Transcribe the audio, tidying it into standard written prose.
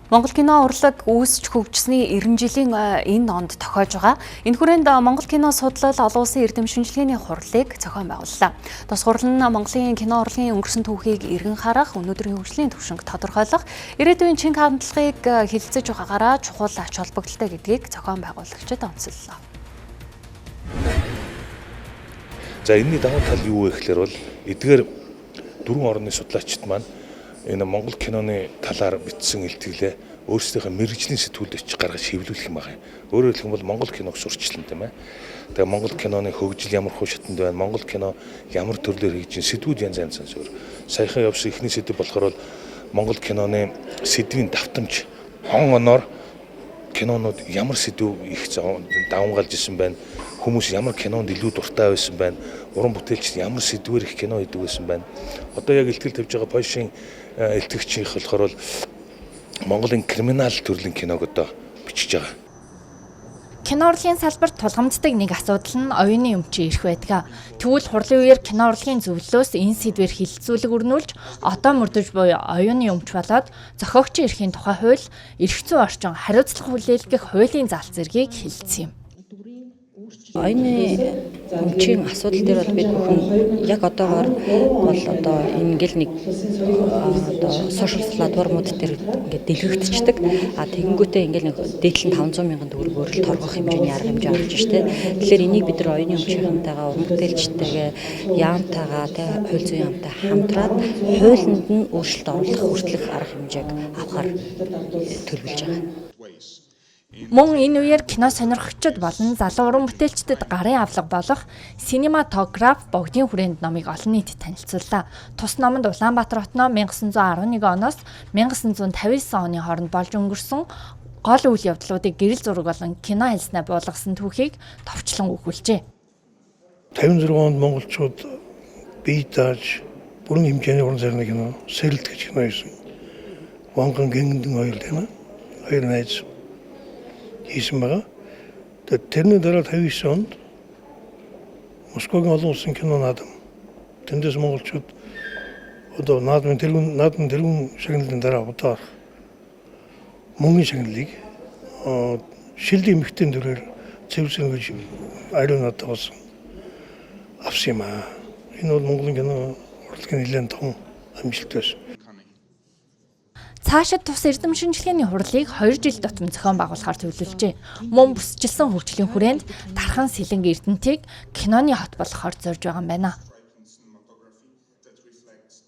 Монгол кино урлаг үүсч хөгжсөний 90 жилийн энэ онд тохиож байгаа. Энэ хүрээнд Монгол кино судлал олон улсын эрдэм шинжилгээний хурлыг зохион байгууллаа. Тус хурал нь Монголын кино урлагийн өнгөрсөн түүхийг эргэн харах, өнөөдрийн хөгжлийн түвшинг тодорхойлох, ирээдүйн шинэ хандлагыг хэлэлцэж байгаагаараа чухал ач холбогдолтой гэдгийг зохион байгуулагчид онцоллоо. За энэний давуу тал юу вэ гэхээр бол эдгээр дөрвөн орны судлаачид маань энэ Монгол киноны талаар бичсэн илтгэлээ өөрсдийнхөө мэргэжлийн сэтгүүлд очиж гаргаж хэвлүүлэх юм байна. Өөрөөр хэлэх юм бол Монгол киног сурчлан тийм ээ. Тэгээ Монгол киноны хөгжил ямар хуу шатанд байна, Монгол кино ямар төрлөөр хийж сэтгүүд янз янз өөр. Саяхан явсан ихний сэдв болохоор бол Монгол киноны сэдвийн давтамж он оноор кинонууд ямар сэдв их давамгалж исэн байна. Хүмүүс ямар кинонд илүү дуртай байсан байна. Уран бүтээлчид ямар сэдвээр их кино хийдэг байсан байна. Одоо яг илтгэл тавьж байгаа Польшийн илтгэгчийн болохоор бол Монголын криминал төрлийн киног одоо бичиж байгаа. Кино урлагийн салбарт тулгамддаг нэг асуудал нь оюуны өмчийн эрх байдаг. Тэгвэл хурлын үеэр кино урлагийн зөвлөлөөс энэ сэдвээр хилцүүлэг өрнүүлж одоо мөрдөж буй оюуны өмч болоод зохиогчийн эрхийн тухай хууль, эрх зүйн орчин, хариуцлага хүлээлгэх хуулийн зал зэргийг хэлсэн юм. Оюуны өмчийн асуудал дээр бол бид бүхэн яг одоогоор бол одоо ингээл нэг одоо сошиал платформуд дээр ингээд дэлгэгдчихдэг. Тэгэнгүүтээ ингээл нэг дээдлэн 500 мянган төгрөгөөр л торгох хэмжээний арга хэмжээ гарч штэ. Тэгэхээр энийг бид нар оюуны өмчийнхэнтэйгээ уран бүтээлчтэйгээ яамтайгаа хууль зүйн яамтай хамтраад хуулинд нь өөрчлөлт оруулах хүртэлх арга хэмжээг авахар төлөвлөж байгаа. Мөн энэ үеэр кино сонирхогчид болон залуу уран бүтээлчдэд гарын авлага болох Синематограф богдын хүрээнд номыг олон нийтэд танилцууллаа. Тус номонд Улаанбаатар хотноо 1911 оноос 1959 оны хооронд болж өнгөрсөн гол үйл явдлуудыг гэрэл зураг болон кино хэлснээр буулгасан түүхийг товчлон өгүүлжээ. 56 онд монголчууд бие дааж бүрэн хэмжээний уран сайхны кино Сэрэлт гэж кино хийсэн. Ванган Гингдэн хоёр тийм ээ. Хоёр найз хийсэн байгаа. Тэрний дараа 59 онд Москвагийн олон улсын кино наадам. Тэндээс монголчууд одоо наадмын тэргүүн шагналын дараа удаар мөнгөний шагналыг шилдэг эмэгтэй дүрээр цэвэрсэн гэж ариун надаас авсан юм аа. Энэ бол Монголын кино урлагийн нэлээд том амжилт байсан. Цаашид тус эрдэм шинжилгээний хурлыг 2 жил тутам зохион байгуулахаар төлөвлөжээ. Мөн бүсчилсэн хөгжлийн хүрээнд дархан сэлэнг эрдэнтийг киноны хот болгохоор зорж байгаа юм байна.